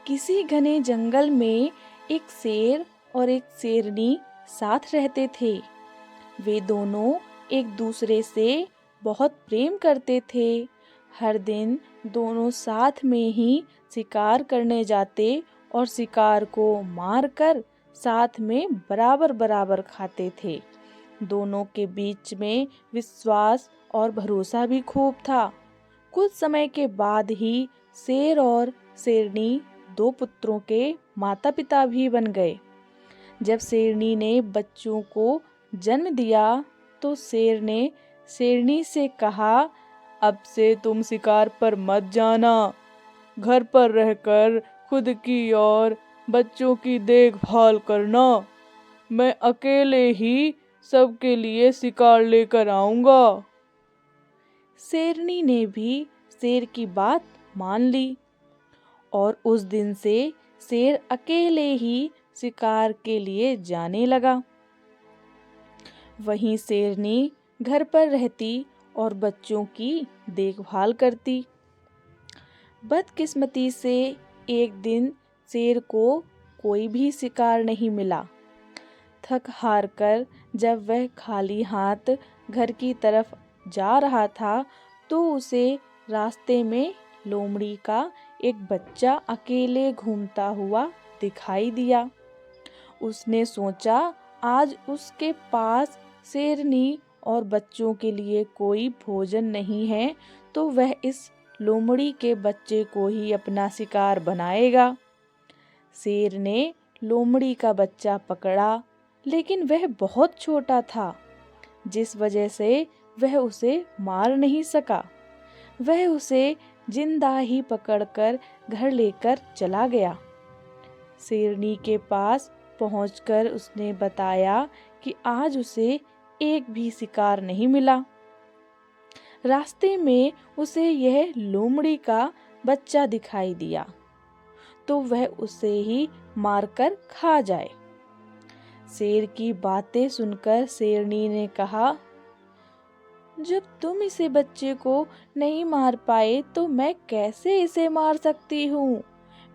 किसी घने जंगल में एक शेर और एक शेरनी साथ रहते थे। वे दोनों एक दूसरे से बहुत प्रेम करते थे। हर दिन दोनों साथ में ही शिकार करने जाते और शिकार को मारकर साथ में बराबर बराबर खाते थे। दोनों के बीच में विश्वास और भरोसा भी खूब था। कुछ समय के बाद ही शेर और शेरनी दो पुत्रों के माता पिता भी बन गए। जब शेरनी ने बच्चों को जन्म दिया तो शेर ने शेरनी से कहा, अब से तुम शिकार पर मत जाना, घर पर रहकर खुद की और बच्चों की देखभाल करना। मैं अकेले ही सबके लिए शिकार लेकर आऊंगा। शेरनी ने भी शेर की बात मान ली और उस दिन से शेर अकेले ही शिकार के लिए जाने लगा। वहीं शेरनी घर पर रहती और बच्चों की देखभाल करती। बदकिस्मती से एक दिन शेर को कोई भी शिकार नहीं मिला। थक हार कर जब वह खाली हाथ घर की तरफ जा रहा था तो उसे रास्ते में लोमड़ी का एक बच्चा अकेले घूमता हुआ दिखाई दिया। उसने सोचा, आज उसके पास शेरनी और बच्चों के लिए कोई भोजन नहीं है तो वह इस लोमड़ी के बच्चे को ही अपना शिकार बनाएगा। शेर ने लोमड़ी का बच्चा पकड़ा, लेकिन वह बहुत छोटा था, जिस वजह से वह उसे मार नहीं सका। वह उसे जिंदा ही पकड़कर घर लेकर चला गया। शेरनी के पास पहुंचकर उसने बताया कि आज उसे एक भी शिकार नहीं मिला। रास्ते में उसे यह लोमड़ी का बच्चा दिखाई दिया तो वह उसे ही मारकर खा जाए। शेर की बातें सुनकर शेरनी ने कहा, जब तुम इसे बच्चे को नहीं मार पाए तो मैं कैसे इसे मार सकती हूँ।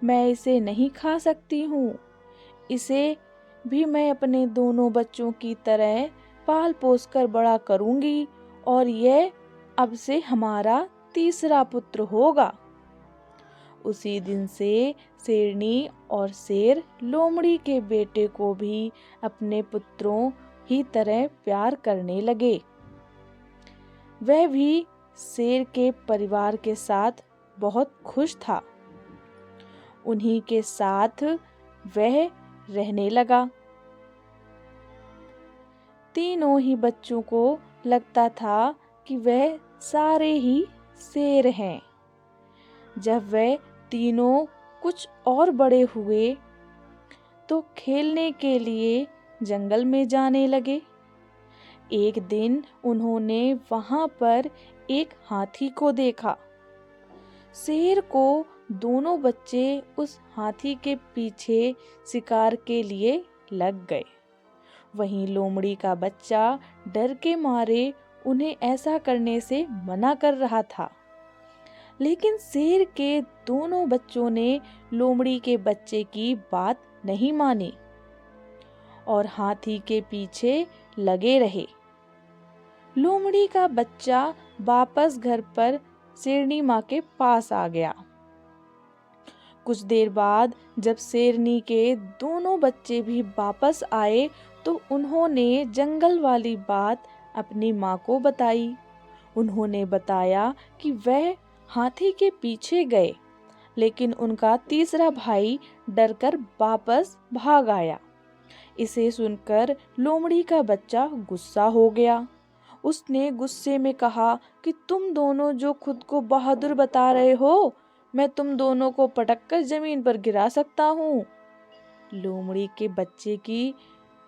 मैं इसे नहीं खा सकती हूँ। इसे भी मैं अपने दोनों बच्चों की तरह पाल पोस कर बड़ा करूँगी और यह अब से हमारा तीसरा पुत्र होगा। उसी दिन से शेरनी और शेर लोमड़ी के बेटे को भी अपने पुत्रों ही तरह प्यार करने लगे। वह भी शेर के परिवार के साथ बहुत खुश था। उन्हीं के साथ वह रहने लगा। तीनों ही बच्चों को लगता था कि वह सारे ही शेर हैं। जब वह तीनों कुछ और बड़े हुए तो खेलने के लिए जंगल में जाने लगे। एक दिन उन्होंने वहां पर एक हाथी को देखा। शेर को दोनों बच्चे उस हाथी के पीछे शिकार के लिए लग गए। वहीं लोमड़ी का बच्चा डर के मारे उन्हें ऐसा करने से मना कर रहा था, लेकिन शेर के दोनों बच्चों ने लोमड़ी के बच्चे की बात नहीं मानी और हाथी के पीछे लगे रहे। लोमड़ी का बच्चा वापस घर पर शेरनी माँ के पास आ गया। कुछ देर बाद जब शेरनी के दोनों बच्चे भी वापस आए तो उन्होंने जंगल वाली बात अपनी माँ को बताई। उन्होंने बताया कि वह हाथी के पीछे गए, लेकिन उनका तीसरा भाई डरकर वापस भाग आया। इसे सुनकर लोमड़ी का बच्चा गुस्सा हो गया। उसने गुस्से में कहा कि तुम दोनों जो खुद को बहादुर बता रहे हो, मैं तुम दोनों को पटककर जमीन पर गिरा सकता हूँ। लोमड़ी के बच्चे की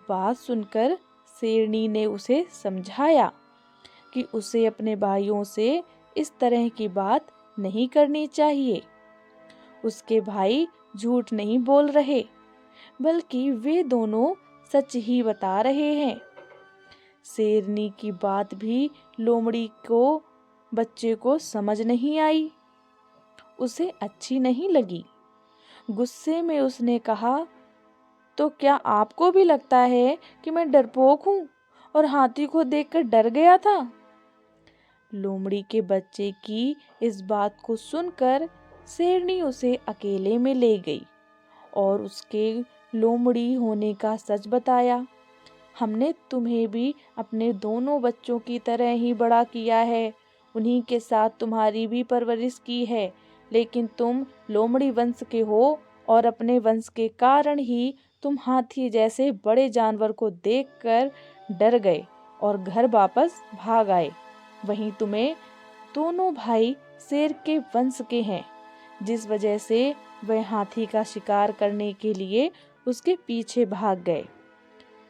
बात सुनकर शेरनी ने उसे समझाया कि उसे अपने भाइयों से इस तरह की बात नहीं करनी चाहिए। उसके भाई झूठ नहीं बोल रहे, बल्कि वे दोनों सच ही बता रहे हैं। शेरनी की बात भी लोमड़ी को बच्चे को समझ नहीं आई, उसे अच्छी नहीं लगी। गुस्से में उसने कहा, तो क्या आपको भी लगता है कि मैं डरपोक हूँ और हाथी को देखकर डर गया था? लोमड़ी के बच्चे की इस बात को सुनकर शेरनी उसे अकेले में ले गई और उसके लोमड़ी होने का सच बताया। हमने तुम्हें भी अपने दोनों बच्चों की तरह ही बड़ा किया है, उन्हीं के साथ तुम्हारी भी परवरिश की है, लेकिन तुम लोमड़ी वंश के हो और अपने वंश के कारण ही तुम हाथी जैसे बड़े जानवर को देखकर डर गए और घर वापस भाग आए। वहीं तुम्हें दोनों भाई शेर के वंश के हैं, जिस वजह से वह हाथी का शिकार करने के लिए उसके पीछे भाग गए।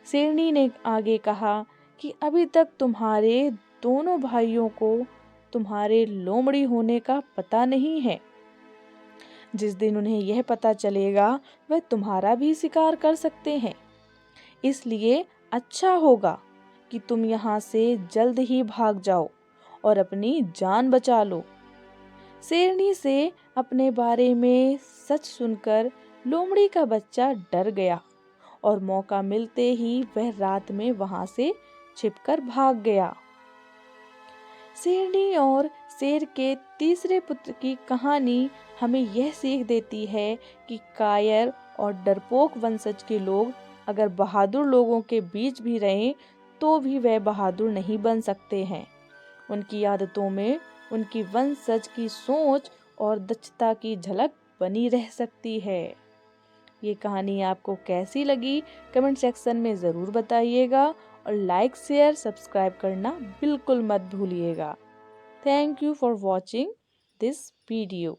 शेरनी ने आगे कहा कि अभी तक तुम्हारे दोनों भाइयों को तुम्हारे लोमड़ी होने का पता नहीं है। जिस दिन उन्हें यह पता चलेगा वह तुम्हारा भी शिकार कर सकते हैं, इसलिए अच्छा होगा कि तुम यहाँ से जल्द ही भाग जाओ और अपनी जान बचा लो। शेरनी से अपने बारे में सच सुनकर लोमड़ी का बच्चा डर गया और मौका मिलते ही वह रात में वहां से छिपकर भाग गया। शेरनी और शेर के तीसरे पुत्र की कहानी हमें यह सीख देती है कि कायर और डरपोक वंशज के लोग अगर बहादुर लोगों के बीच भी रहें तो भी वह बहादुर नहीं बन सकते हैं। उनकी आदतों में उनकी वंशज की सोच और दक्षता की झलक बनी रह सकती है। ये कहानी आपको कैसी लगी कमेंट सेक्शन में ज़रूर बताइएगा और लाइक शेयर सब्सक्राइब करना बिल्कुल मत भूलिएगा। Thank you for watching this video.